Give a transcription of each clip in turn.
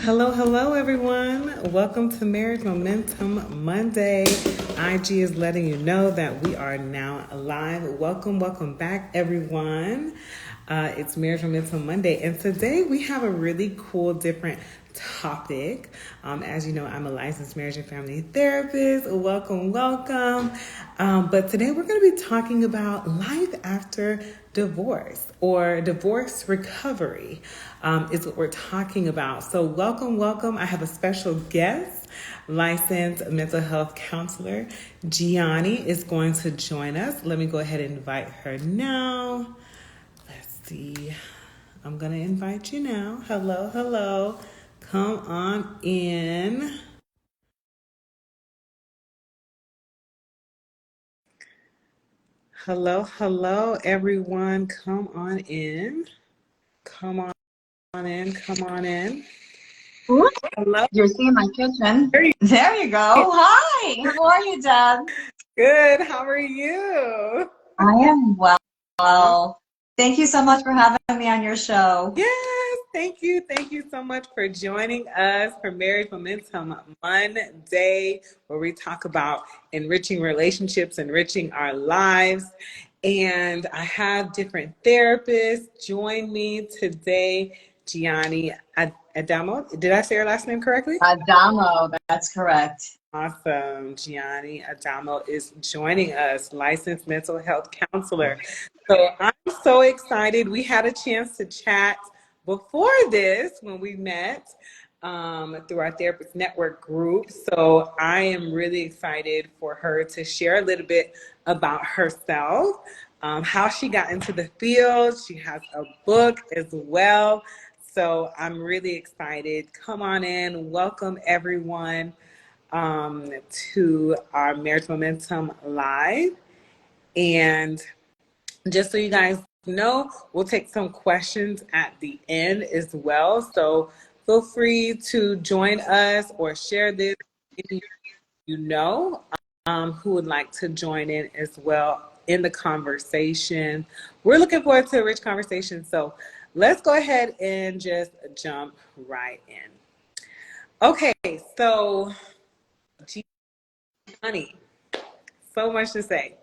Hello, hello, everyone. Welcome to Marriage Momentum Monday. IG is letting you know that we are now live. Welcome back, everyone. It's Marriage Momentum Monday, and today we have a really cool, different topic. As you know, I'm a licensed marriage and family therapist. Welcome. But today we're going to be talking about life after divorce or divorce recovery is what we're talking about. So welcome. I have a special guest, licensed mental health counselor. Jianny is going to join us. Let me go ahead and invite her now. Let's see. I'm going to invite you now. Hello. Come on in. Hello, everyone. Come on in. Come on in. Hello. You're seeing my kitchen. There you There you go. Hi. How are you, Deb? Good. How are you? I am well. Thank you so much for having me on your show. Yes, thank you. Thank you so much for joining us for Marriage Momentum Monday, where we talk about enriching relationships, enriching our lives. And I have different therapists join me today. Jianny Adamo. Did I say her last name correctly? Adamo, that's correct. Awesome. Jianny Adamo is joining us, licensed mental health counselor. So I'm so excited. We had a chance to chat before this when we met through our Therapist Network group. So I am really excited for her to share a little bit about herself, how she got into the field. She has a book as well. So I'm really excited. Come on in. Welcome, everyone, to our Marriage Momentum Live. And just so you guys know, we'll take some questions at the end as well. So feel free to join us or share this if you know who would like to join in as well in the conversation. We're looking forward to a rich conversation. So let's go ahead and just jump right in. Okay, so Jianny, so much to say.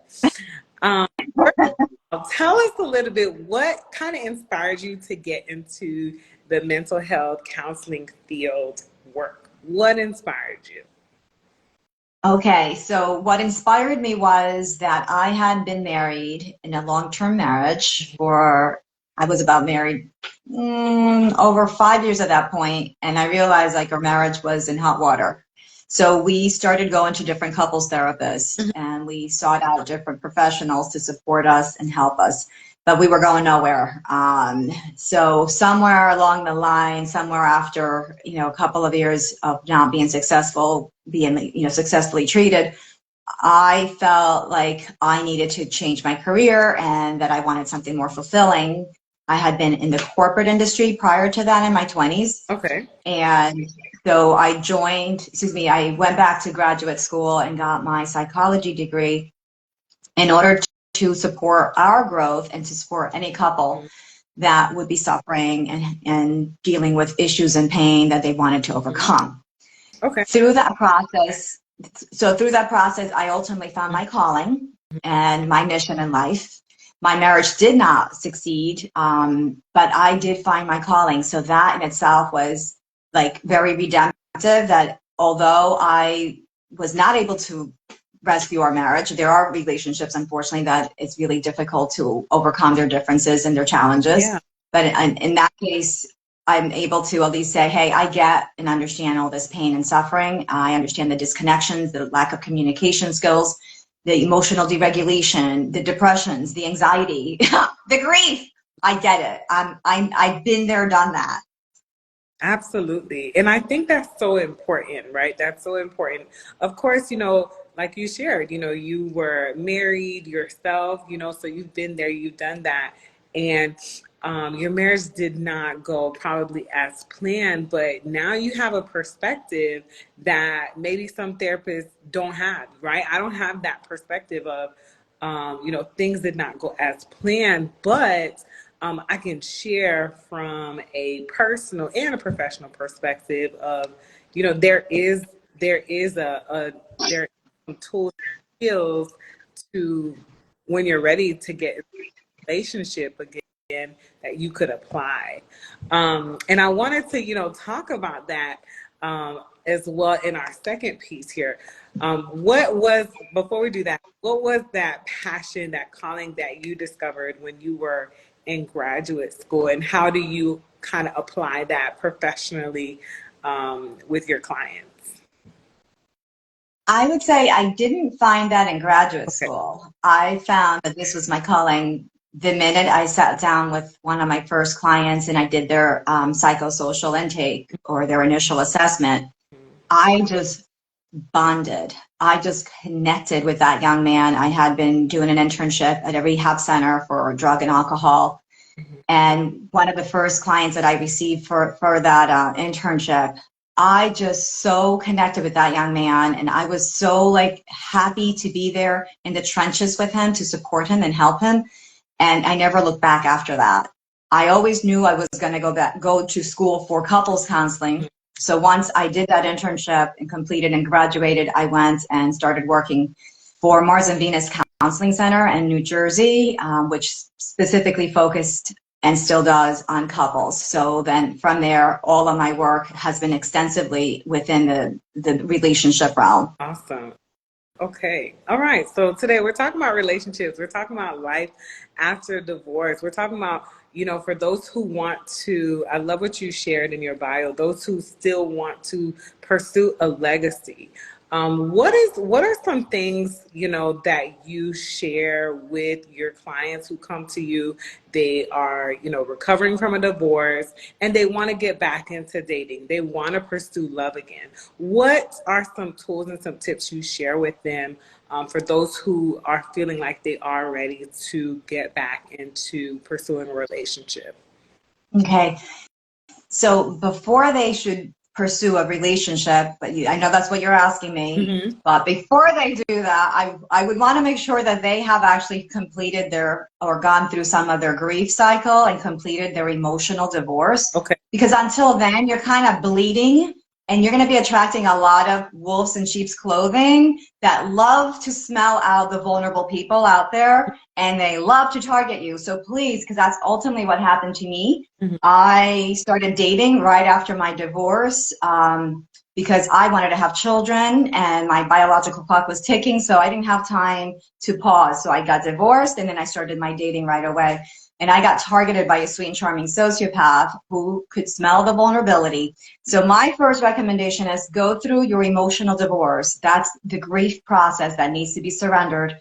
Tell us a little bit, what kind of inspired you to get into the mental health counseling field work? What inspired you? Okay, so what inspired me was that I had been married in a long-term marriage I was about married over 5 years at that point, and I realized like our marriage was in hot water. So we started going to different couples therapists, and we sought out different professionals to support us and help us, but we were going nowhere. So somewhere along the line, somewhere after, a couple of years of not being successful, being, successfully treated, I felt like I needed to change my career and that I wanted something more fulfilling. I had been in the corporate industry prior to that in my 20s. Okay. And so I went back to graduate school and got my psychology degree in order to support our growth and to support any couple that would be suffering and dealing with issues and pain that they wanted to overcome. Okay. Through that process, I ultimately found my calling and my mission in life. My marriage did not succeed, but I did find my calling. So that in itself was like very redemptive, that although I was not able to rescue our marriage, there are relationships, unfortunately, that it's really difficult to overcome their differences and their challenges. Yeah. But in that case, I'm able to at least say, hey, I get and understand all this pain and suffering. I understand the disconnections, the lack of communication skills, the emotional deregulation, the depressions, the anxiety, the grief. I get it. I've been there, done that. Absolutely. And I think that's so important, right? That's so important. Of course, like you shared, you were married yourself, so you've been there, you've done that. And your marriage did not go probably as planned, but now you have a perspective that maybe some therapists don't have, right? I don't have that perspective of, things did not go as planned, but I can share from a personal and a professional perspective of, there are some tools, skills to when you're ready to get in a relationship again that you could apply. And I wanted to, talk about that as well in our second piece here. Before we do that, what was that passion, that calling that you discovered when you were in graduate school, and how do you kind of apply that professionally with your clients? I would say I didn't find that in graduate Okay. school. I found that this was my calling the minute I sat down with one of my first clients and I did their psychosocial intake or their initial assessment. I just bonded. I just connected with that young man. I had been doing an internship at a rehab center for drug and alcohol. And one of the first clients that I received for that internship, I just so connected with that young man. And I was so like happy to be there in the trenches with him to support him and help him. And I never looked back after that. I always knew I was going to go to school for couples counseling. So once I did that internship and completed and graduated, I went and started working for Mars and Venus Counseling Center in New Jersey, which specifically focused and still does on couples. So then from there, all of my work has been extensively within the relationship realm. Awesome. Okay. All right. So today we're talking about relationships. We're talking about life after divorce. We're talking about, for those who want to, I love what you shared in your bio, those who still want to pursue a legacy. What are some things, that you share with your clients who come to you? They are, recovering from a divorce and they want to get back into dating. They want to pursue love again. What are some tools and some tips you share with them for those who are feeling like they are ready to get back into pursuing a relationship? Okay. So before they should pursue a relationship, but I know that's what you're asking me, Mm-hmm. but before they do that, I would want to make sure that they have actually completed or gone through some of their grief cycle and completed their emotional divorce. Okay. Because until then, you're kind of bleeding and you're going to be attracting a lot of wolves in sheep's clothing that love to smell out the vulnerable people out there and they love to target you. So please, because that's ultimately what happened to me. Mm-hmm. I started dating right after my divorce because I wanted to have children and my biological clock was ticking, so I didn't have time to pause. So I got divorced and then I started my dating right away. And I got targeted by a sweet and charming sociopath who could smell the vulnerability. So my first recommendation is go through your emotional divorce. That's the grief process that needs to be surrendered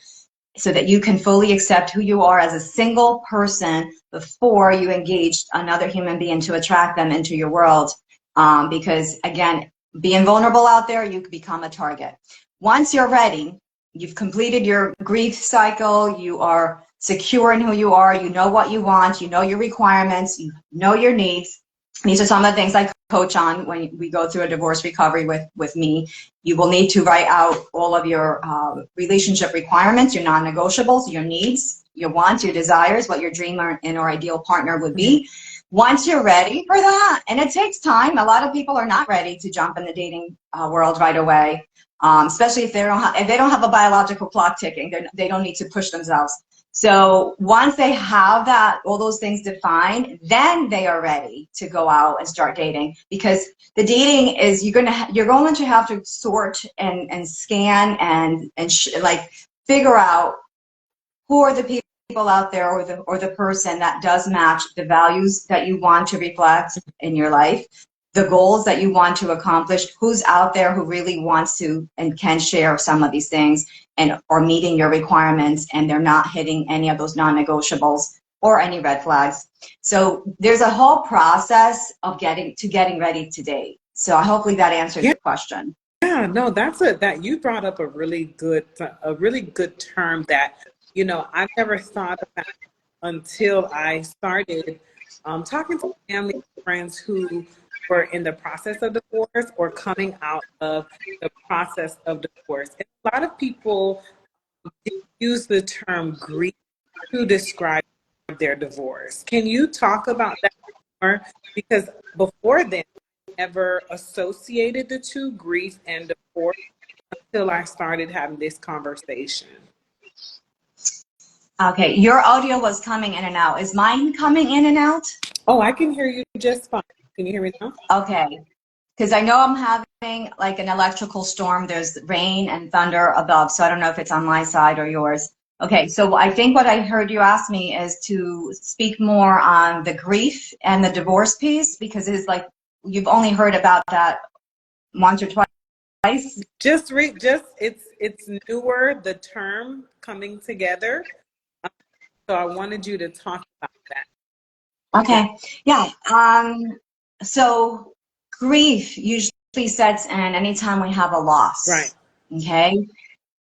so that you can fully accept who you are as a single person before you engage another human being to attract them into your world. Because again, being vulnerable out there, you can become a target. Once you're ready, you've completed your grief cycle, you are secure in who you are, you know what you want, you know your requirements, you know your needs. These are some of the things I coach on when we go through a divorce recovery with me. You will need to write out all of your relationship requirements, your non-negotiables, your needs, your wants, your desires, what your dream or ideal partner would be. Once you're ready for that, and it takes time, a lot of people are not ready to jump in the dating world right away, especially if they don't have a biological clock ticking. They don't need to push themselves. So once they have all those things defined, then they are ready to go out and start dating. Because the dating is you're going to have to sort and scan and like figure out who are the people out there or the person that does match the values that you want to reflect in your life, the goals that you want to accomplish, who's out there who really wants to and can share some of these things and are meeting your requirements and they're not hitting any of those non-negotiables or any red flags. So there's a whole process of getting ready to date. So hopefully that answers your question. Yeah, no, that you brought up a really good term that, I never thought about until I started talking to family and friends who were in the process of divorce or coming out of the process of divorce. And a lot of people use the term grief to describe. their divorce. Can you talk about that more? Because before then, I never associated the two, grief and divorce, until I started having this conversation. Okay, your audio was coming in and out. Is mine coming in and out? Oh, I can hear you just fine. Can you hear me now? Okay, because I know I'm having like an electrical storm. There's rain and thunder above, so I don't know if it's on my side or yours. Okay, so I think what I heard you ask me is to speak more on the grief and the divorce piece, because it's like you've only heard about that once or twice. Just it's newer, the term coming together. So I wanted you to talk about that. Yeah. Okay, yeah. So grief usually sets in anytime we have a Right. loss. Okay,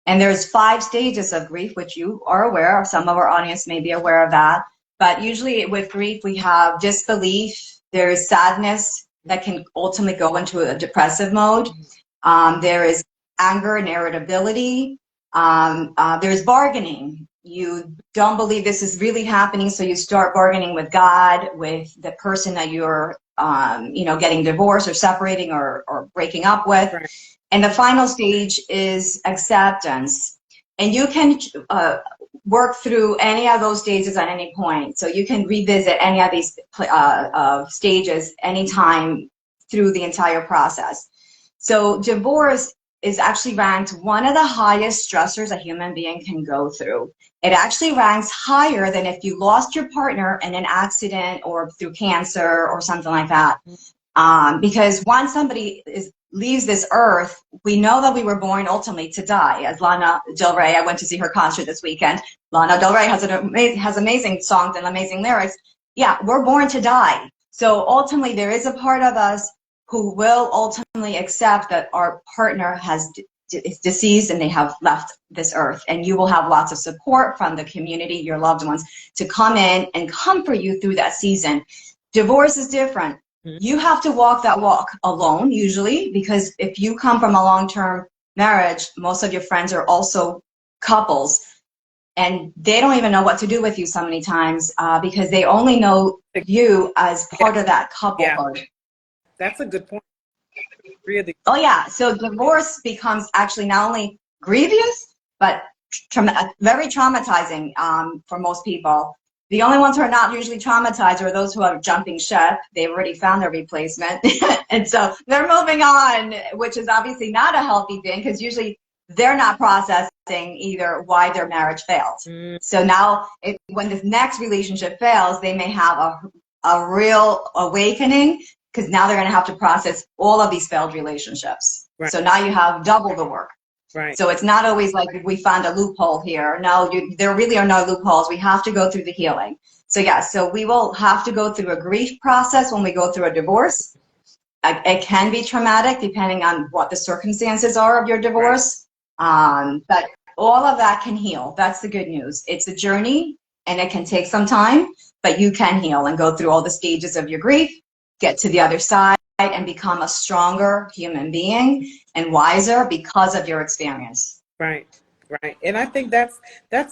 and there's 5 stages of grief, which you are aware of. Some of our audience may be aware of that. But usually with grief, we have disbelief. There is sadness that can ultimately go into a depressive mode. There is anger and irritability. There's bargaining. You don't believe this is really happening, so you start bargaining with God, with the person that you're, getting divorced or separating or breaking up with. Right. And the final stage is acceptance. And you can work through any of those stages at any point. So you can revisit any of these stages anytime through the entire process. So divorce is actually ranked one of the highest stressors a human being can go through. It actually ranks higher than if you lost your partner in an accident or through cancer or something like that. Because once somebody leaves this earth, we know that we were born ultimately to die. As Lana Del Rey, I went to see her concert this weekend. Lana Del Rey has amazing songs and amazing lyrics. Yeah, we're born to die. So ultimately, there is a part of us who will ultimately accept that our partner is deceased and they have left this earth. And you will have lots of support from the community, your loved ones, to come in and comfort you through that season. Divorce is different. You have to walk that walk alone, usually, because if you come from a long-term marriage, most of your friends are also couples, and they don't even know what to do with you so many times because they only know you as part of that couplehood. Yeah. That's a good point. Really. Oh, yeah. So divorce becomes actually not only grievous, but very traumatizing for most people. The only ones who are not usually traumatized are those who are jumping ship. They've already found their replacement. And so they're moving on, which is obviously not a healthy thing because usually they're not processing either why their marriage failed. So now when the next relationship fails, they may have a real awakening because now they're going to have to process all of these failed relationships. Right. So now you have double the work. Right. So it's not always like we found a loophole here. No, there really are no loopholes. We have to go through the healing. So yeah, so we will have to go through a grief process when we go through a divorce. It can be traumatic depending on what the circumstances are of your divorce. Right. But all of that can heal. That's the good news. It's a journey and it can take some time, but you can heal and go through all the stages of your grief, get to the other side, and become a stronger human being and wiser because of your experience. Right, right. And I think that's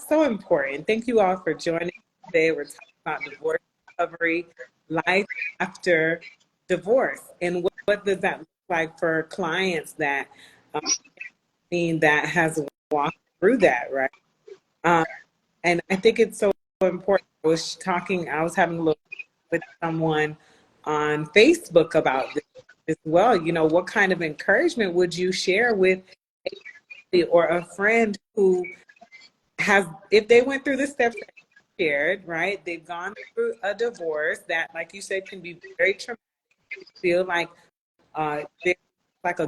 so important. Thank you all for joining today. We're talking about divorce recovery, life after divorce, and what does that look like for clients that that has walked through that, right? And I think it's so important. I was having a little with someone on Facebook about this as well. What kind of encouragement would you share with or a friend who has, if they went through the steps that you shared, right? They've gone through a divorce that, like you said, can be very traumatic. You feel like there's like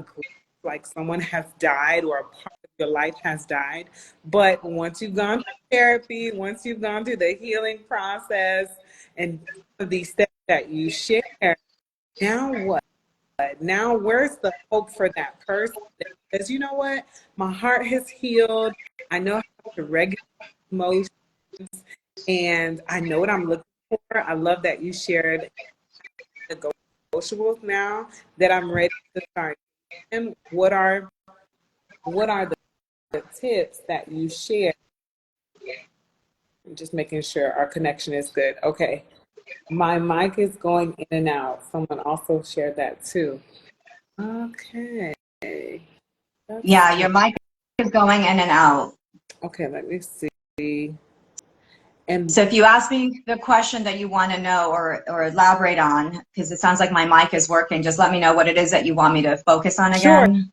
like someone has died or a part of your life has died. But once you've gone through therapy, once you've gone through the healing process and these steps that you share, now what? Now where's the hope for that person that says, you know what, my heart has healed, I know how to regulate emotions, and I know what I'm looking for. I love that you shared negotiables now that I'm ready to start. And what are the tips that you share Just making sure our connection is good. Okay. My mic is going in and out. Someone also shared that too. Okay. That's Yeah, your mic is going in and out. okay. Let me see. And So if you ask me the question that you want to know or elaborate on, because it sounds like my mic is working, just let me know what it is that you want me to focus on sure, again.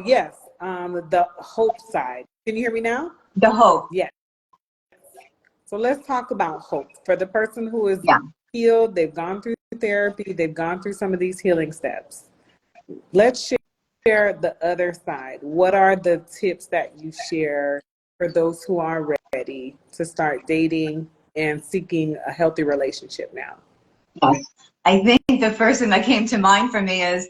yes. The hope side. Can you hear me now? The hope. Yes. So let's talk about hope. For the person who is Yeah. healed, they've gone through therapy, they've gone through some of these healing steps. Let's share the other side. What are the tips that you share for those who are ready to start dating and seeking a healthy relationship now? Yes. I think the first thing that came to mind for me is,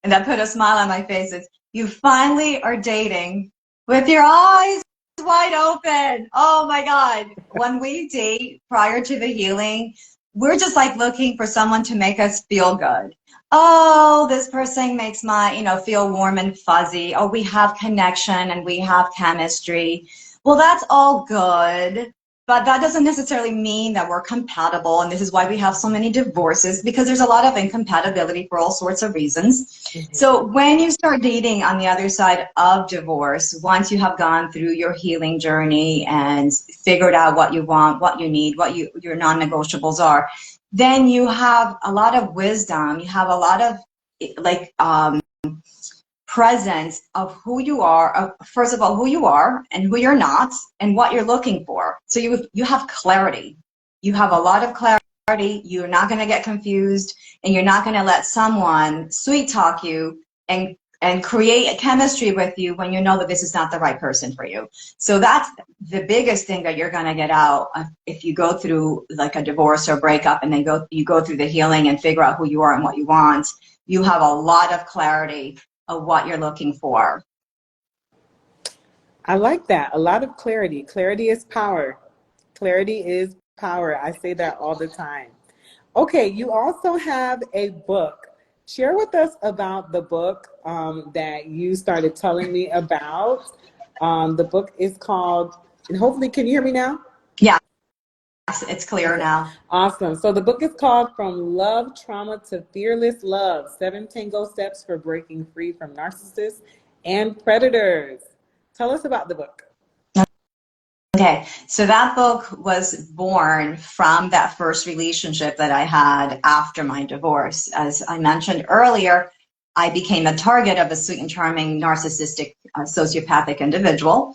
and that put a smile on my face, is you finally are dating with your eyes wide open. Oh my God. When we date prior to the healing, we're just like looking for someone to make us feel good. Oh, this person makes my, feel warm and fuzzy. Oh, we have connection and we have chemistry. Well, that's all good. But that doesn't necessarily mean that we're compatible. And this is why we have so many divorces, because there's a lot of incompatibility for all sorts of reasons. Mm-hmm. So when you start dating on the other side of divorce, once you have gone through your healing journey and figured out what you want, what you need, what your non-negotiables are, then you have a lot of wisdom. You have a lot of presence of who you are, first of all, who you are and who you're not and what you're looking for. So you have clarity. You have a lot of clarity. You're not going to get confused, and you're not going to let someone sweet talk you and create a chemistry with you when you know that this is not the right person for you. So that's the biggest thing that you're going to get out if you go through like a divorce or breakup, and then you go through the healing and figure out who you are and what you want. You have a lot of clarity of what you're looking for. I like that. A lot of clarity. Clarity is power. Clarity is power. I say that all the time. Okay, you also have a book. Share with us about the book that you started telling me about. The book is called, and hopefully, can you hear me now? Yeah, it's clear Okay, now. awesome. So the book is called From Love Trauma to Fearless Love, 7 Tango Steps for Breaking Free from Narcissists and Predators. Tell us about the book. Okay, so that book was born from that first relationship that I had after my divorce. As I mentioned earlier, I became a target of a sweet and charming narcissistic sociopathic individual.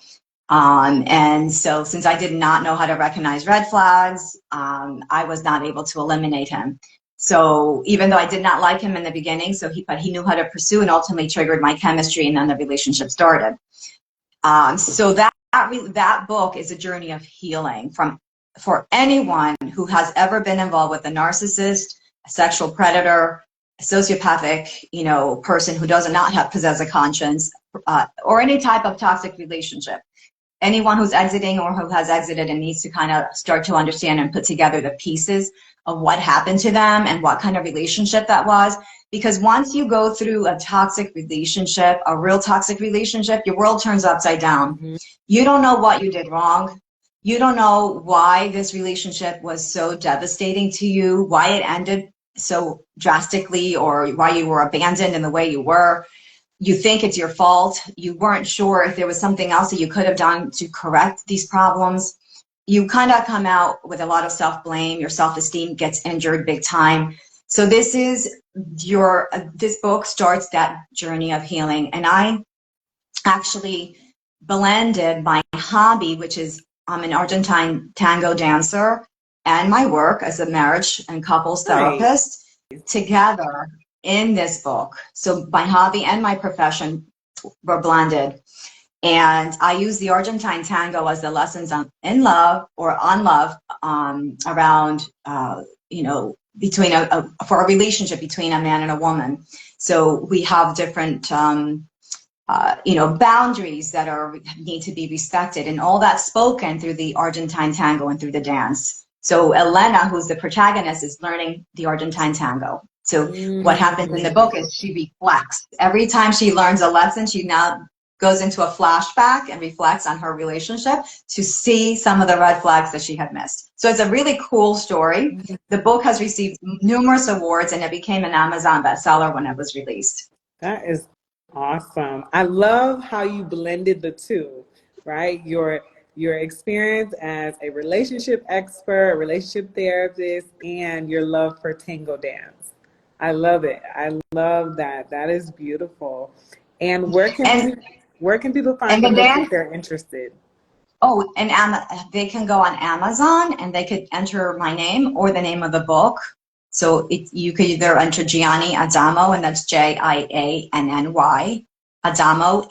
And so since I did not know how to recognize red flags, I was not able to eliminate him. So even though I did not like him in the beginning, but he knew how to pursue and ultimately triggered my chemistry, and then the relationship started. So that book is a journey of healing for anyone who has ever been involved with a narcissist, a sexual predator, a sociopathic, person who does not possess a conscience, or any type of toxic relationship. Anyone who's exiting or who has exited and needs to kind of start to understand and put together the pieces of what happened to them and what kind of relationship that was. Because once you go through a toxic relationship, a real toxic relationship, your world turns upside down. Mm-hmm. You don't know what you did wrong. You don't know why this relationship was so devastating to you, why it ended so drastically, or why you were abandoned in the way you were. You think it's your fault. You weren't sure if there was something else that you could have done to correct these problems. You kind of come out with a lot of self-blame. Your self-esteem gets injured big time. So this book starts that journey of healing. And I actually blended my hobby, which is I'm an Argentine tango dancer, and my work as a marriage and couples Nice. therapist together in this book. So my hobby and my profession were blended. And I use the Argentine tango as the lessons in love or on love, around, between for a relationship between a man and a woman. So we have different, boundaries that need to be respected, and all that's spoken through the Argentine tango and through the dance. So Elena, who's the protagonist, is learning the Argentine tango. So what happens in the book is she reflects. Every time she learns a lesson, she now goes into a flashback and reflects on her relationship to see some of the red flags that she had missed. So it's a really cool story. The book has received numerous awards, and it became an Amazon bestseller when it was released. That is awesome. I love how you blended the two, right? Your experience as a relationship expert, a relationship therapist, and your love for tango dance. I love it. I love that. That is beautiful. And And where can people find and the the book if dance. they're interested? Oh, and they can go on Amazon and they could enter my name or the name of the book. So you could either enter Jianny Adamo, and that's Jianny, Adamo, Adamo,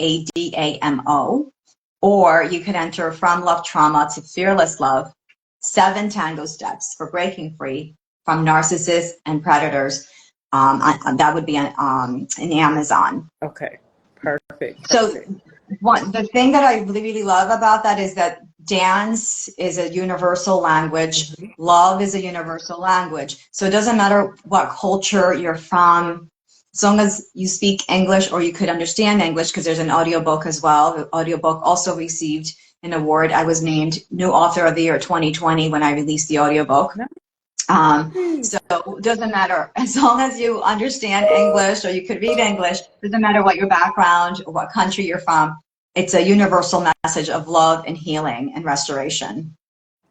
or you could enter From Love Trauma to Fearless Love, 7 Tango Steps for Breaking Free from Narcissists and Predators. That would be on in Amazon. Okay. Perfect. So the thing that I really, really love about that is that dance is a universal language. Love is a universal language. So it doesn't matter what culture you're from, as long as you speak English or you could understand English, because there's an audiobook as well. The audiobook also received an award. I was named New Author of the Year 2020 when I released the audiobook. So it doesn't matter, as long as you understand English or you could read English, doesn't matter what your background or what country you're from. It's a universal message of love and healing and restoration.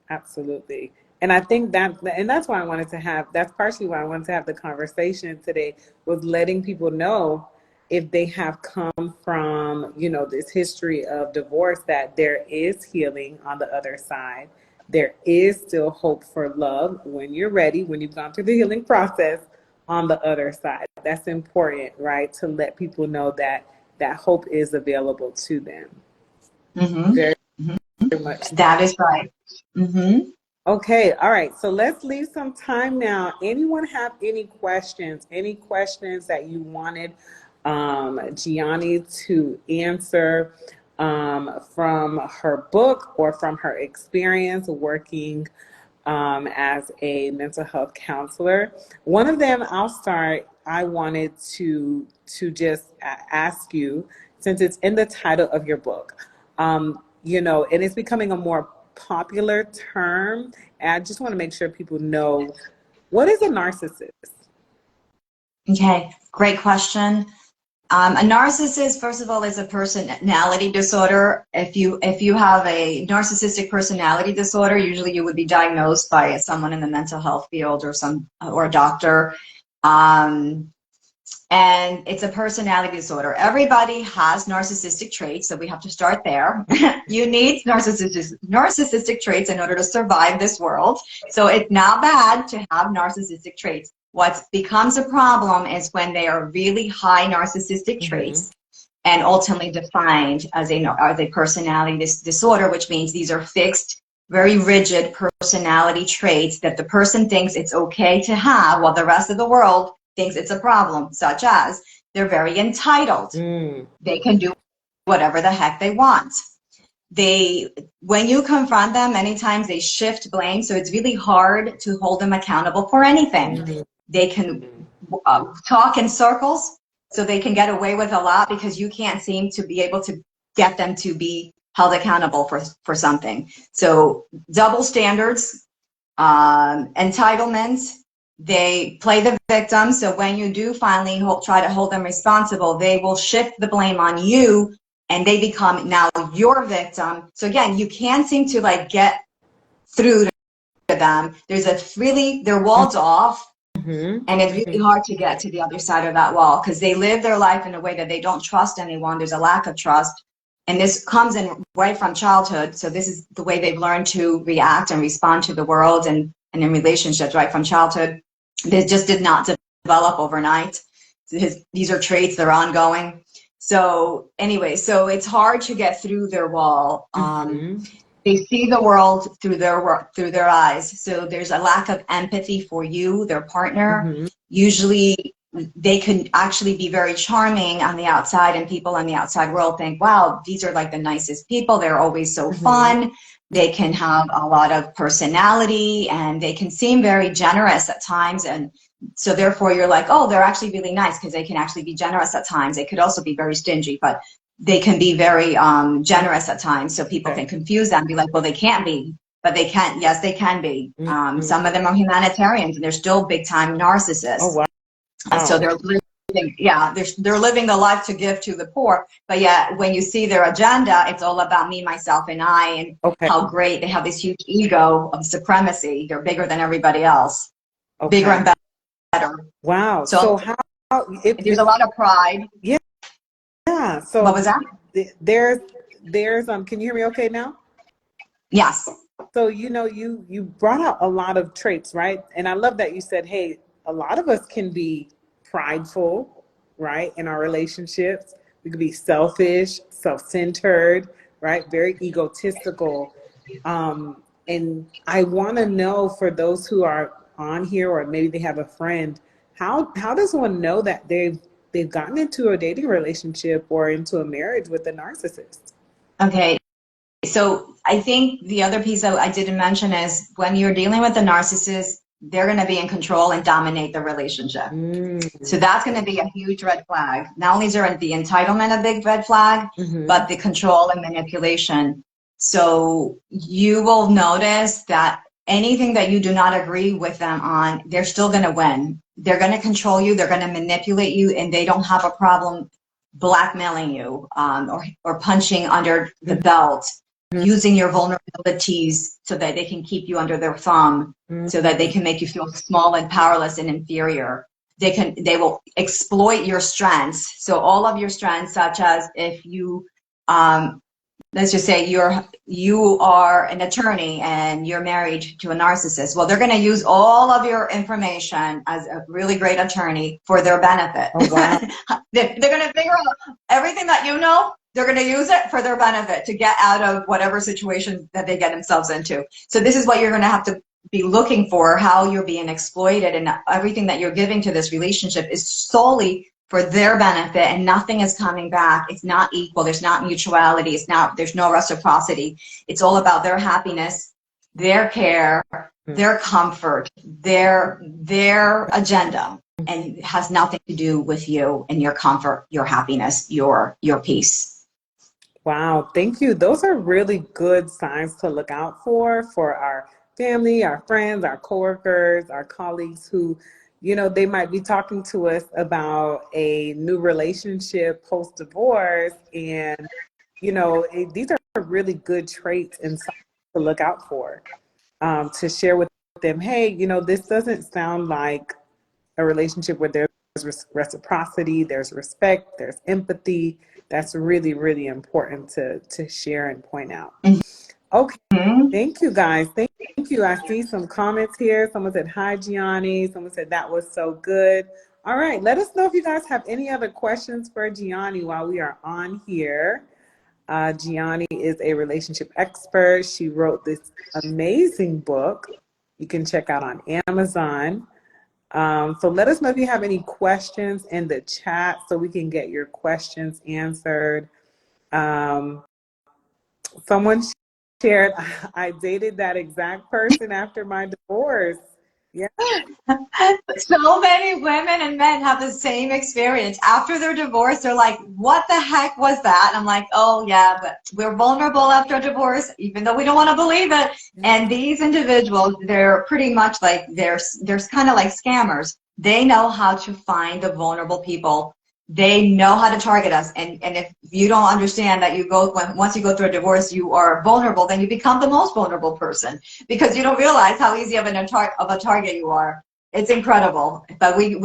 Absolutely. And I think that's why I wanted to have, that's partially why I wanted to have the conversation today, was letting people know if they have come from, this history of divorce, that there is healing on the other side. There is still hope for love when you're ready, when you've gone through the healing process on the other side. That's important, right? To let people know that hope is available to them. Mm-hmm. Very, very much. That is right. Mm-hmm. Okay, all right. So let's leave some time now. Anyone have any questions? Any questions that you wanted Jianny to answer from her book or from her experience working as a mental health counselor? One of them, I'll start. I wanted to just ask you, since it's in the title of your book, and it's becoming a more popular term, and I just want to make sure people know, what is a narcissist? Okay, great question. A narcissist, first of all, is a personality disorder. If you have a narcissistic personality disorder, usually you would be diagnosed by someone in the mental health field or a doctor. And it's a personality disorder. Everybody has narcissistic traits, so we have to start there. You need narcissistic traits in order to survive this world. So it's not bad to have narcissistic traits. What becomes a problem is when they are really high narcissistic traits and ultimately defined as a personality disorder, which means these are fixed, very rigid personality traits that the person thinks it's okay to have while the rest of the world thinks it's a problem, such as they're very entitled. They can do whatever the heck they want. When you confront them, many times they shift blame, so it's really hard to hold them accountable for anything. They can talk in circles, so they can get away with a lot because you can't seem to be able to get them to be held accountable for something. So double standards, entitlement. They play the victim, so when you do finally try to hold them responsible, they will shift the blame on you, and they become now your victim. So again, you can't seem to get through to them. They're walled off, and it's really hard to get to the other side of that wall because they live their life in a way that they don't trust anyone. There's a lack of trust, and this comes in right from childhood. So this is the way they've learned to react and respond to the world and in relationships right from childhood. They just did not develop overnight. These are traits, they're ongoing. So anyway, so it's hard to get through their wall. They see the world through their eyes. So there's a lack of empathy for you, their partner. Usually they can actually be very charming on the outside, and people on the outside world think, wow, these are like the nicest people. They're always so fun. They can have a lot of personality, and they can seem very generous at times. And so therefore you're like, oh, they're actually really nice because they can actually be generous at times. They could also be very stingy, but they can be very generous at times, so people can confuse them, be like, well, they can't be, but they can. Yes, they can be. Some of them are humanitarians, and they're still big time narcissists. Oh, wow. So they're living, yeah, they're living the life to give to the poor. But yeah, when you see their agenda, it's all about me, myself, and I, and how great they have this huge ego of supremacy. They're bigger than everybody else, bigger and better. Wow. So how there's a lot of pride. Yeah. Yeah. So what was that? There's can you hear me okay now? Yes. So, you brought out a lot of traits, right? And I love that you said, hey, a lot of us can be prideful, right? In our relationships, we could be selfish, self-centered, right? Very egotistical. And I want to know, for those who are on here, or maybe they have a friend, how does one know that they've gotten into a dating relationship or into a marriage with a narcissist? Okay. So I think the other piece that I didn't mention is when you're dealing with a narcissist, they're going to be in control and dominate the relationship. So that's going to be a huge red flag. Not only is there the entitlement a big red flag, but the control and manipulation. So you will notice that anything that you do not agree with them on, they're still going to win. They're going to control you. They're going to manipulate you, and they don't have a problem blackmailing you or punching under the belt, using your vulnerabilities so that they can keep you under their thumb, so that they can make you feel small and powerless and inferior. They will exploit your strengths. So all of your strengths, such as if you, let's just say you are an attorney and you're married to a narcissist. Well, they're going to use all of your information as a really great attorney for their benefit. Oh, wow. They're going to figure out everything that you know. They're going to use it for their benefit to get out of whatever situation that they get themselves into. So this is what you're going to have to be looking for, how you're being exploited, and everything that you're giving to this relationship is solely for their benefit, and nothing is coming back. It's not equal. There's not mutuality. There's no reciprocity. It's all about their happiness, their care, their comfort, their agenda, and it has nothing to do with you and your comfort, your happiness, your peace. Wow, thank you. Those are really good signs to look out for our family, our friends, our coworkers, our colleagues who, they might be talking to us about a new relationship post-divorce. And, these are really good traits and signs to look out for, to share with them, hey, this doesn't sound like a relationship where there's reciprocity, there's respect, there's empathy. That's really, really important to share and point out. Okay, thank you guys. Thank you. I see some comments here. Someone said, hi, Jianny. Someone said, that was so good. All right, let us know if you guys have any other questions for Jianny while we are on here. Jianny is a relationship expert. She wrote this amazing book you can check out on Amazon. So let us know if you have any questions in the chat so we can get your questions answered. Someone shared, I dated that exact person after my divorce. Yeah. So many women and men have the same experience. After their divorce, they're like, what the heck was that? And I'm like, oh yeah, but we're vulnerable after a divorce, even though we don't want to believe it. And these individuals, they're pretty much like, they're kind of like scammers. They know how to find the vulnerable people. They know how to target us. And if you don't understand that once you go through a divorce, you are vulnerable, then you become the most vulnerable person, because you don't realize how easy of a target you are. It's incredible. But we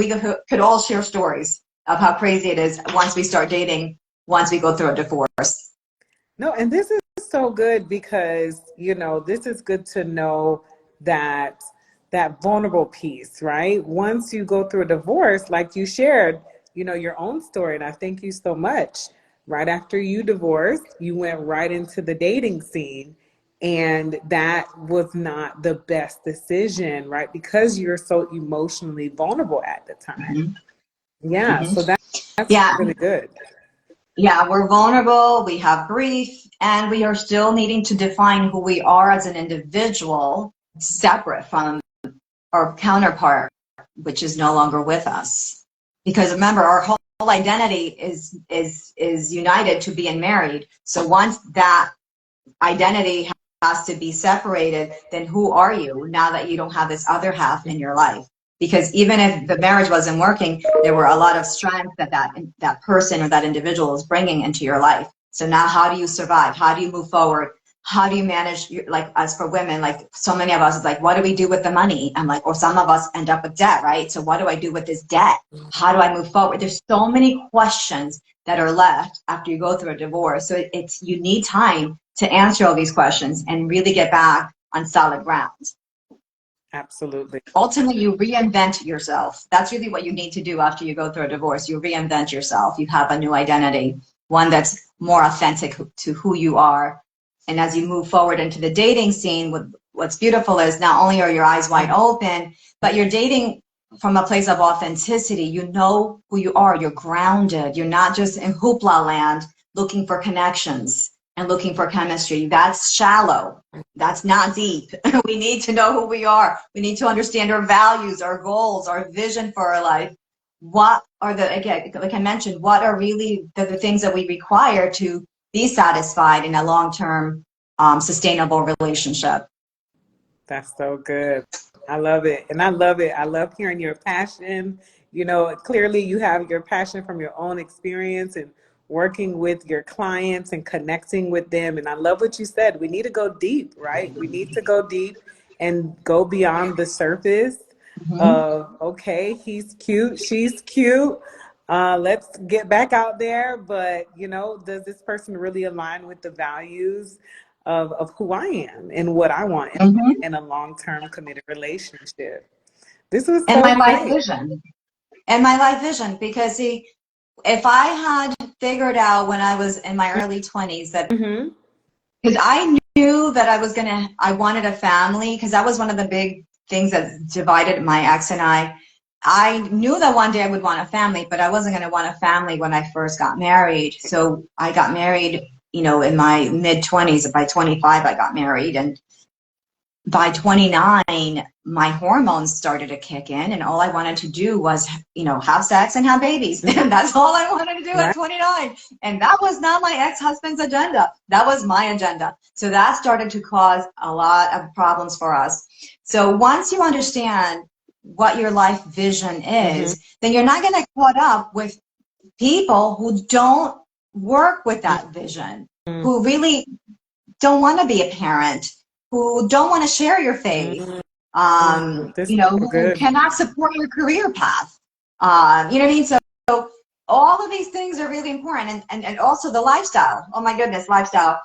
could all share stories of how crazy it is once we start dating, once we go through a divorce. No, and this is so good because, this is good to know that vulnerable piece, right? Once you go through a divorce, like you shared, your own story, and I thank you so much. Right after you divorced, you went right into the dating scene, and that was not the best decision, right? Because you're so emotionally vulnerable at the time. Yeah, so that's really good. Yeah, we're vulnerable, we have grief, and we are still needing to define who we are as an individual, separate from our counterpart, which is no longer with us. Because remember, our whole identity is united to being married. So once that identity has to be separated, then who are you now that you don't have this other half in your life? Because even if the marriage wasn't working, there were a lot of strength that person or that individual is bringing into your life. So now how do you survive? How do you move forward? How do you manage, like, as for women, like so many of us is like, what do we do with the money? I'm like, or some of us end up with debt, right? So what do I do with this debt? How do I move forward? There's so many questions that are left after you go through a divorce. So you need time to answer all these questions and really get back on solid ground. Absolutely. Ultimately, you reinvent yourself. That's really what you need to do after you go through a divorce. You reinvent yourself. You have a new identity, one that's more authentic to who you are. And as you move forward into the dating scene, what's beautiful is not only are your eyes wide open, but you're dating from a place of authenticity. You know who you are. You're grounded. You're not just in hoopla land looking for connections and looking for chemistry. That's shallow. That's not deep. We need to know who we are. We need to understand our values, our goals, our vision for our life. What are again, like I mentioned, what are really the things that we require to be satisfied in a long-term, sustainable relationship? That's so good. I love it. And I love it. I love hearing your passion. You know, clearly you have your passion from your own experience and working with your clients and connecting with them. And I love what you said. We need to go deep, right? We need to go deep and go beyond the surface Mm-hmm. of, okay, he's cute, she's cute. Let's get back out there. But, you know, does this person really align with the values of who I am and what I want Mm-hmm. in a long-term committed relationship? This was And so my life great. vision. And my life vision, because see, if I had figured out when I was in my early 20s that, Mm-hmm. because I knew that I wanted a family, because that was one of the big things that divided my ex and I. I knew that one day I would want a family, but I wasn't going to want a family when I first got married. So I got married, in my mid 20s. By 25, I got married. And by 29, my hormones started to kick in, and all I wanted to do was, have sex and have babies. And that's all I wanted to do at Right. 29. And that was not my ex-husband's agenda. That was my agenda. So that started to cause a lot of problems for us. So once you understand what your life vision Mm-hmm. is, then you're not going to get caught up with people who don't work with that vision, who really don't want to be a parent, who don't want to share your faith, Mm-hmm. This is so who good. cannot support your career path. You know what I mean? So all of these things are really important. And also the lifestyle. Oh my goodness, lifestyle.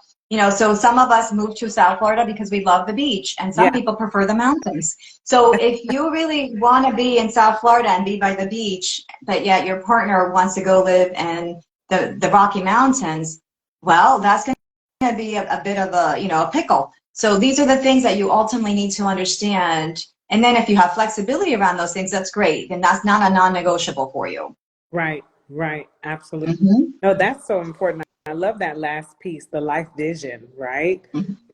So some of us moved to South Florida because we love the beach, and some Yeah. people prefer the mountains. So if you really want to be in South Florida and be by the beach, but yet your partner wants to go live in the Rocky Mountains, well, that's going to be a bit of a pickle. So these are the things that you ultimately need to understand. And then if you have flexibility around those things, that's great. Then that's not a non-negotiable for you. Right. Right. Absolutely. Mm-hmm. No, that's so important. I love that last piece, the life vision, right?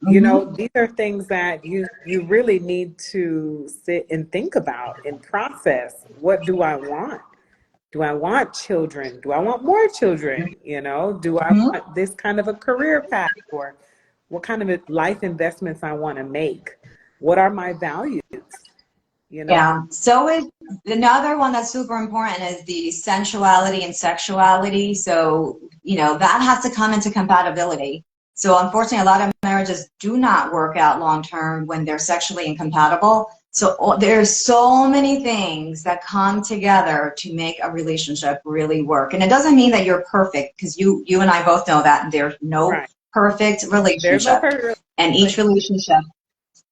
You know, Mm-hmm. these are things that you really need to sit and think about and process. What do I want? Do I want children? Do I want more children? You know, do I Mm-hmm. want this kind of a career path, or what kind of life investments I want to make? What are my values? You know? Yeah. So another one that's super important is the sensuality and sexuality. So, that has to come into compatibility. So unfortunately, a lot of marriages do not work out long term when they're sexually incompatible. So there's so many things that come together to make a relationship really work. And it doesn't mean that you're perfect, because you and I both know that there's no Right. perfect There's no relationship. perfect And each relationship. relationship,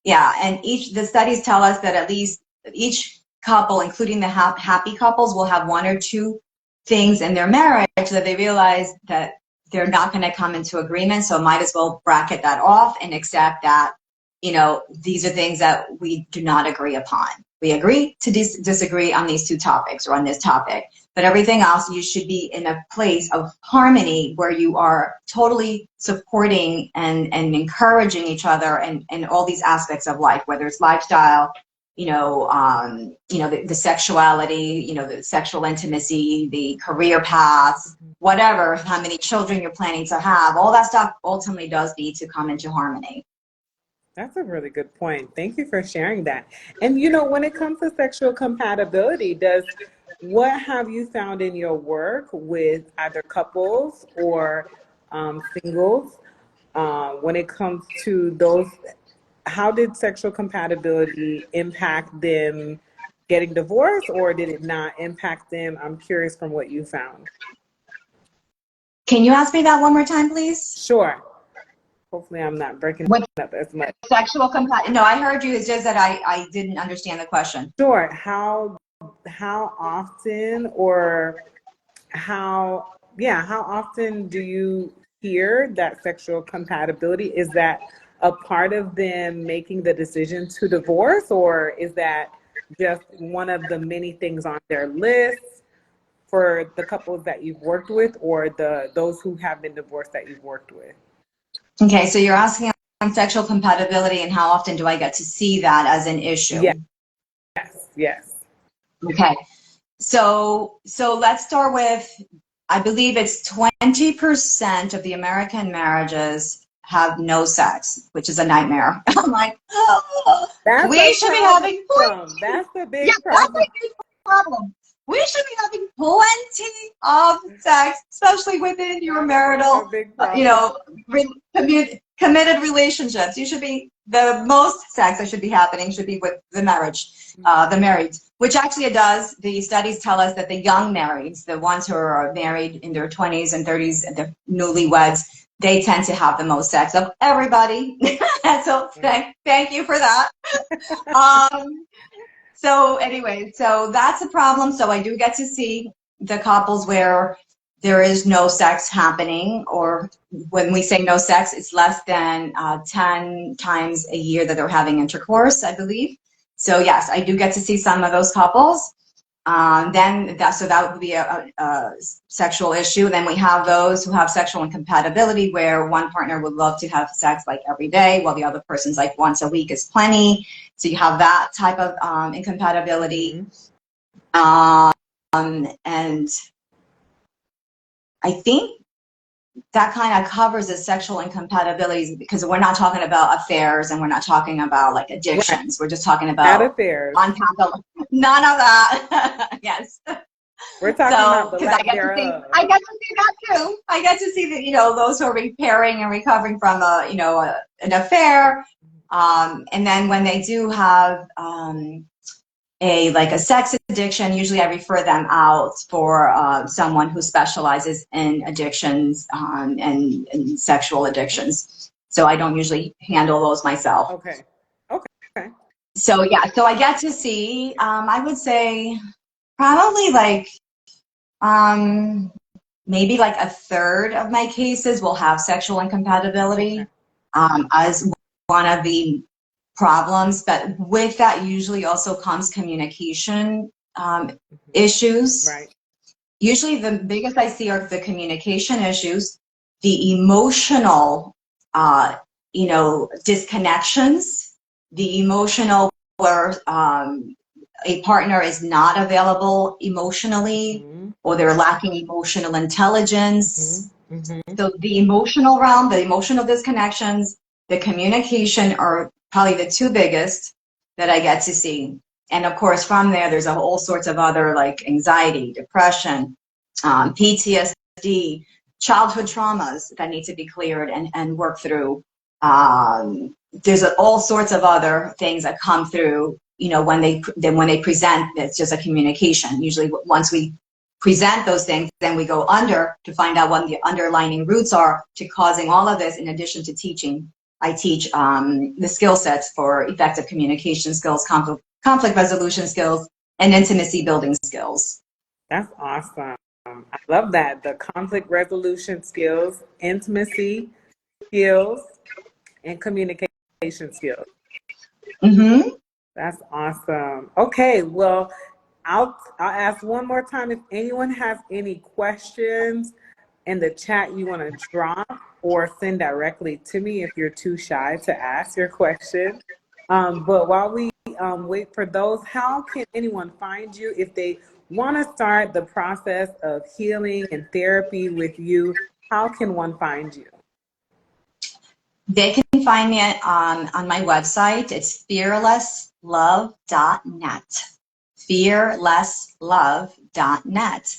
yeah, and the studies tell us that at least each couple, including the happy couples, will have one or two things in their marriage that they realize that they're not going to come into agreement. So might as well bracket that off and accept that, these are things that we do not agree upon. We agree to disagree on these two topics or on this topic, but everything else, you should be in a place of harmony where you are totally supporting and encouraging each other and all these aspects of life, whether it's lifestyle, the sexuality, the sexual intimacy, the career paths, whatever, how many children you're planning to have, all that stuff ultimately does need to come into harmony. That's a really good point. Thank you for sharing that. And when it comes to sexual compatibility, what have you found in your work with either couples or singles when it comes to those? How did sexual compatibility impact them getting divorced, or did it not impact them? I'm curious from what you found. Can you ask me that one more time, please? Sure. Hopefully I'm not breaking up as much. Sexual compatibility. No, I heard you. It's just that I didn't understand the question. Sure. How often or how often do you hear that sexual compatibility? Is that a part of them making the decision to divorce, or is that just one of the many things on their list for the couples that you've worked with, or those who have been divorced that you've worked with? Okay, so you're asking on sexual compatibility and how often do I get to see that as an issue? Yes. Okay, so let's start with, I believe it's 20% of the American marriages have no sex, which is a nightmare. I'm like, we should be having That's the big problem. That's a big problem. We should be having plenty of sex, especially within your marital, committed relationships. You should be, the most sex that should be happening should be with the married, which actually it does. The studies tell us that the young marrieds, the ones who are married in their 20s and 30s, the newlyweds, they tend to have the most sex of everybody. So thank you for that. So anyway, so that's a problem. So I do get to see the couples where there is no sex happening, or when we say no sex, it's less than 10 times a year that they're having intercourse, I believe. So yes, I do get to see some of those couples. So that would be a sexual issue. Then we have those who have sexual incompatibility, where one partner would love to have sex like every day, while the other person's like once a week is plenty. So you have that type of incompatibility. And I think that kind of covers the sexual incompatibilities, because we're not talking about affairs and we're not talking about like addictions. Right. We're just talking about affairs. On top of none of that. Yes. We're talking about the lack thereof. I get to see that too. I get to see that, those who are repairing and recovering from an affair. And then when they do have a sex addiction, usually I refer them out for someone who specializes in addictions and sexual addictions. So I don't usually handle those myself. Okay. So yeah, so I get to see, I would say probably maybe like a third of my cases will have sexual incompatibility as one of the problems, but with that usually also comes communication issues. Right. Usually the biggest I see are the communication issues, the emotional, disconnections, the emotional where a partner is not available emotionally, or they're lacking emotional intelligence. So the emotional realm, the emotional disconnections, the communication are probably the two biggest that I get to see. And of course, from there, there's a whole sorts of other like anxiety, depression, PTSD, childhood traumas that need to be cleared and worked through. There's all sorts of other things that come through, when they present. It's just a communication. Usually once we present those things, then we go under to find out what the underlying roots are to causing all of this. In addition to teaching, I teach the skill sets for effective communication skills, conflict resolution skills, and intimacy building skills. That's awesome. I love that. The conflict resolution skills, intimacy skills, and communication skills. That's awesome. Okay, well, I'll ask one more time if anyone has any questions in the chat you want to drop, or send directly to me if you're too shy to ask your question. But while we wait for those, how can anyone find you if they want to start the process of healing and therapy with you? How can one find you? They can find me on my website. It's fearlesslove.net. Fearlesslove.net.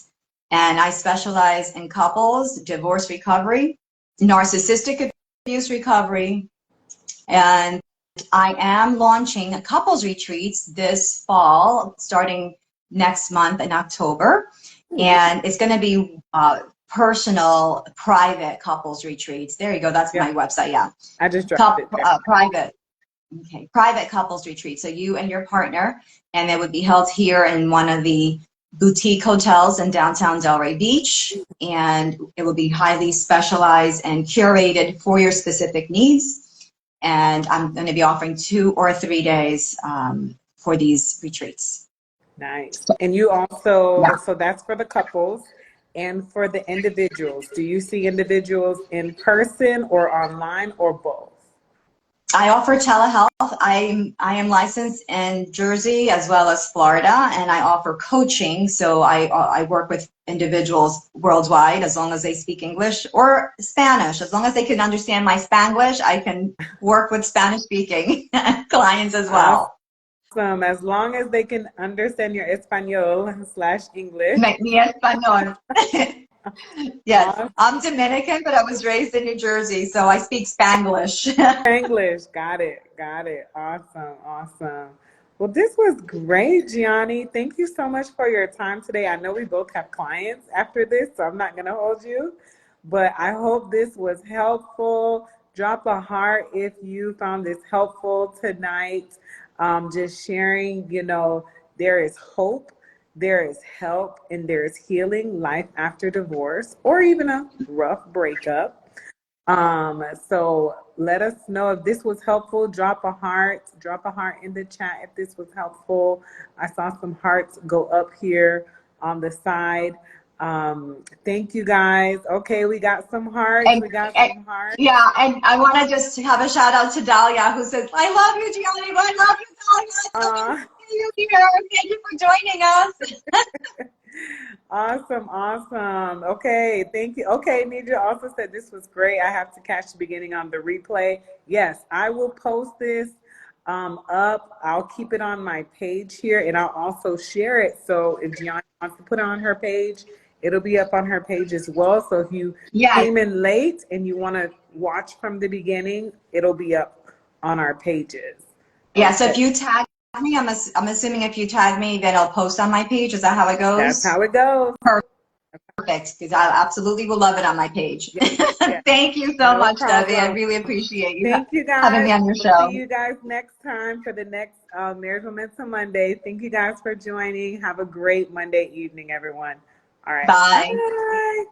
And I specialize in couples, divorce recovery, narcissistic abuse recovery, and I am launching couples retreats this fall, starting next month in October. And it's going to be personal, private couples retreats. There you go. That's my website. Yeah. I just dropped it there. Private. Okay. Private couples retreat. So you and your partner, and it would be held here in one of the boutique hotels in downtown Delray Beach. And it will be highly specialized and curated for your specific needs. And I'm going to be offering 2 or 3 days for these retreats. Nice. And you also, so that's for the couples. And for the individuals, do you see individuals in person or online or both? I offer telehealth. I am licensed in Jersey as well as Florida, and I offer coaching. So I work with individuals worldwide as long as they speak English or Spanish. As long as they can understand my Spanglish, I can work with Spanish-speaking clients as well. Awesome. As long as they can understand your Espanol/English. Mi español. Yes, I'm Dominican, but I was raised in New Jersey, so I speak Spanglish. Spanglish. Got it. Got it. Awesome. Awesome. Well, this was great, Jianny. Thank you so much for your time today. I know we both have clients after this, so I'm not going to hold you, but I hope this was helpful. Drop a heart if you found this helpful tonight. Just sharing, you know, there is hope, there is help, and there is healing, life after divorce, or even a rough breakup. So let us know if this was helpful. Drop a heart in the chat if this was helpful. I saw some hearts go up here on the side. Thank you guys. Okay, we got some hearts. Yeah, and I want to just have a shout out to Dahlia, who says, I love you, Jianny. I love you, Dahlia. Thank you for joining us. Awesome, awesome. Okay, thank you. Okay, Nidra also said this was great. I have to catch the beginning on the replay. Yes, I will post this up. I'll keep it on my page here, and I'll also share it. So if Jianny wants to put it on her page, it'll be up on her page as well. So if you came in late and you want to watch from the beginning, it'll be up on our pages. Yeah, so if you tag me, I'm assuming if you tag me, then I'll post on my page. Is that how it goes? That's how it goes. Perfect, because I absolutely will love it on my page. Yes. Thank you so much, Debbie. I really appreciate you having me on your show. See you guys next time for the next Marriage Momentum Monday. Thank you guys for joining. Have a great Monday evening, everyone. All right. Bye. Bye.